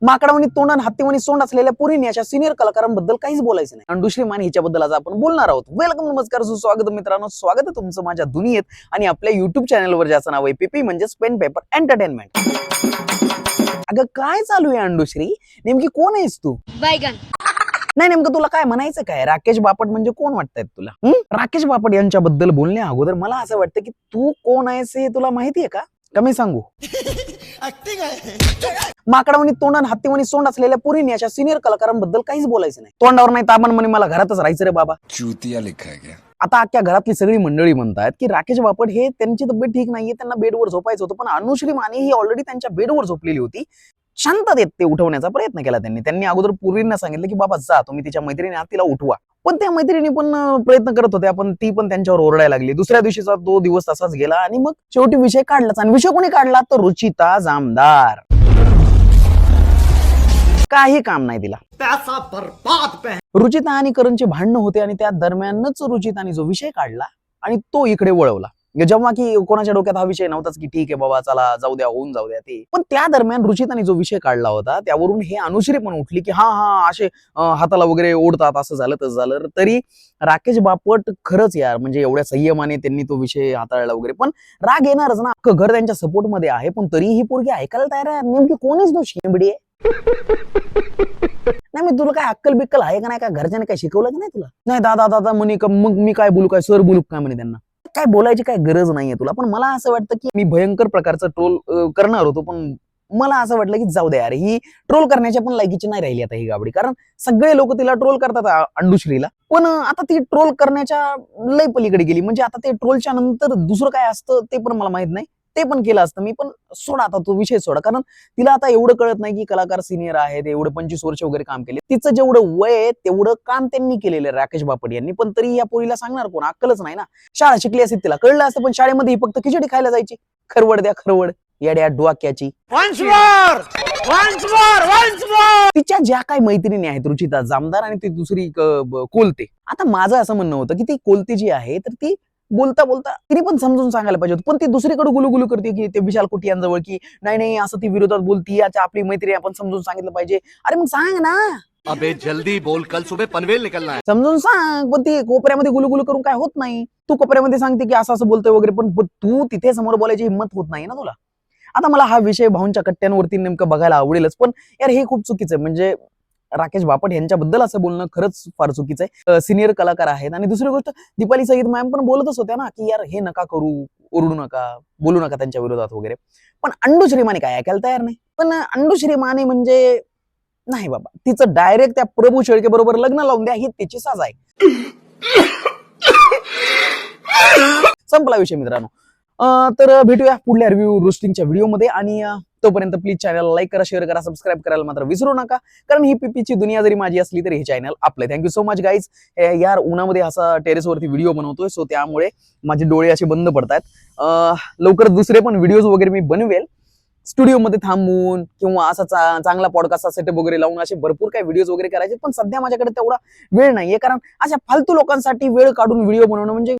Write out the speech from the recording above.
माकडावणी तोंड आणि हत्तीवणी सोंड असलेल्या पुरीने अशा सिनियर कलाकारांबद्दल काहीच बोलायचं नाही. अंडुश्री माने हिच्याबद्दल आज आपण बोलणार आहोत. वेलकम, नमस्कार, सुस्वागत मित्रांनो. स्वागत आहे तुमचं माझ्या दुनियेत आणि आपल्या युट्यूब चॅनलवर, ज्याचं नाव आहे पीपी म्हणजेच पेन पेपर एंटरटेनमेंट. अगं काय चालू आहे अंडुश्री? नेमकी कोण आहेस तू? बैगन. नाही, नेमकं तुला काय म्हणायचं काय? राकेश बापट म्हणजे कोण वाटतायत तुला? राकेश बापट यांच्याबद्दल बोलण्या अगोदर मला असं वाटतं की तू कोण आहेस हे तुला माहितीये का? कमी सांगू. माकडावणी तोंड आणि हत्तीवणी सोंड असलेल्या पुरीने अशा सिनियर कलाकारांबद्दल काहीच बोलायचं नाही. तोंडावर नाही ताबण म्हणे मला घरातच राहायचं रे बाबा. चूतिया लिखा है क्या? आता अख्ख्या घरातली सगळी मंडळी म्हणतात की राकेश बापट हे त्यांची तब्येत ठीक नाहीये, त्यांना बेडवर झोपायचं होतं, पण अनुश्री माने ही ऑलरेडी त्यांच्या बेडवर झोपलेली होती. शांततेत ते उठवण्याचा प्रयत्न केला त्यांनी अगोदर पुरींना सांगितलं की बाबा जा तुम्ही तिच्या मैत्रिणी आहात, तिला उठवा. पण त्या मैत्रिणी पण प्रयत्न करत होत्या, पण ती पण त्यांच्यावर ओरडायला लागली. दुसऱ्या दिवशीचा तो दिवस तसाच गेला आणि मग शेवटी विषय काढलाच. आणि विषय कोणी काढला? तर रुचिता जामदार. काही काम नाही तिला. पैसा बर्बाद. रुचिता आणि करणचे भांडणं होते आणि त्या दरम्यानच रुचिताने जो विषय काढला आणि तो इकडे वळवला. जेव्हा की कोणाच्या डोक्यात हा विषय नव्हताच की ठीक आहे बाबा चला जाऊ द्या, होऊन जाऊ द्या ते. पण त्या दरम्यान रुचिताने जो विषय काढला होता त्यावरून हे अनुश्री पण उठली की हा असे हाताला वगैरे ओढतात, असं झालं तसं झालं. तरी राकेश बापट खरंच यार म्हणजे एवढ्या संयमाने त्यांनी तो विषय हाताळला वगैरे. पण राग येणारच ना, अख्खं घर त्यांच्या सपोर्ट मध्ये आहे, पण तरी ही पोरगी ऐकायला तयार आहे. नेमकी कोणीच तो शेंबडी आहे? नाही, मी तुला काय अक्कल बिक्कल आहे का नाही? काय घरच्याने काय शिकवलं की नाही तुला? नाही दादा म्हणे मग मी काय बोलू, काय सर बोलू काय म्हणे? त्यांना काय बोलायची काय गरज नाहीये तुला. पण मला असं वाटतं की मी भयंकर प्रकारचं ट्रोल करणार होतो, पण मला असं वाटलं की जाऊ द्या यार, ही ट्रोल करण्याच्या पण लायकीची नाही राहिली आता ही गाबडी. कारण सगळे लोक तिला ट्रोल करतात अंडुश्रीला, पण आता ती ट्रोल करण्याच्या लय पलीकडे गेली. म्हणजे आता ते ट्रोलच्या नंतर दुसरं काय असतं ते पण मला माहित नाही, ते पण केलं असतं मी. पण सोडा आता तो विषय सोडा, कारण तिला आता एवढं कळत नाही की कलाकार सिनियर आहेत, एवढे 25 वर्ष वगैरे काम केले. तिचं जेवढं वय आहे तेवढं काम त्यांनी केलेलं आहे राकेश बापट यांनी. पण तरी या पोरीला सांगणार कोण? अक्कलच नाही ना. शाळा शिकली असेल, तिला कळलं असतं, पण शाळेमध्ये ही फक्त खिचडी खायला जायची. खरवड द्या खरवड येड्या डोक्याची. तिच्या ज्या काही मैत्रिणी आहेत रुचिता जामदार आणि ती दुसरी कोलते. आता माझं असं म्हणणं होतं की ती कोलते जी आहे तर ती बोलता तिने पण समजून सांगायला पाहिजे होतं. पण ती दुसरीकडे गुलू करते की ते विशाल कुटियांजवळ की नाही असं ती विरोधात बोलती, याच्या आपली मैत्रिणी आपण समजून सांगितलं पाहिजे. अरे मग सांग ना. अबे जल्दी बोल, कल सुबह पनवेल निकलना है. समजून सांग. पण ती कोपऱ्यामध्ये गुलू करून काय होत नाही. तू कोपऱ्यामध्ये सांगते की असं बोलतोय वगैरे, पण तू तिथे समोर बोलायची हिंमत होत नाही ना तुला. आता मला हा विषय भाऊंच्या कट्ट्यांवरती नेमकं बघायला आवडेलच, पण यार हे खूप चुकीचं आहे. म्हणजे राकेश बापट यांच्याबद्दल असं बोलणं खरंच फार चुकीचं आहे. सिनियर कलाकार आहेत. आणि दुसरी गोष्ट, दीपाली सईद मॅम पण बोलतच होत्या ना की यार हे नका करू, ओरडू नका, बोलू नका त्यांच्या विरोधात वगैरे. पण अंडुश्री माने काय ऐकायला तयार नाही. पण अंडुश्री माने म्हणजे नाही बाबा, तिचं डायरेक्ट त्या प्रभू शेळके बरोबर लग्न लावून द्या, ही तिची साज आहे. संपला विषय मित्रांनो. तर भेटूया पुढल्या रिव्ह्यू रोस्टिंगच्या व्हिडिओमध्ये. आणि तोपर्यंत प्लीज चॅनलला लाईक करा, शेअर करा, सबस्क्राईब करायला मात्र विसरू नका. कारण ही पीपीची दुनिया जरी माझी असली तरी हे चॅनल आपलं. Thank you so much guys. यार उन्हामध्ये असा टेरेसवरती व्हिडिओ बनवतोय, सो त्यामुळे माझे डोळे असे बंद पडतायत. लवकर दुसरे पण व्हिडिओज वगैरे मी बनवेल स्टुडिओमध्ये थांबून, किंवा असा चांगला पॉडकास्टचा सेटअप वगैरे लावून असे भरपूर काही व्हिडिओज वगैरे करायचे. पण सध्या माझ्याकडे तेवढा वेळ नाहीये, कारण अशा फालतू लोकांसाठी वेळ काढून व्हिडिओ बनवणं म्हणजे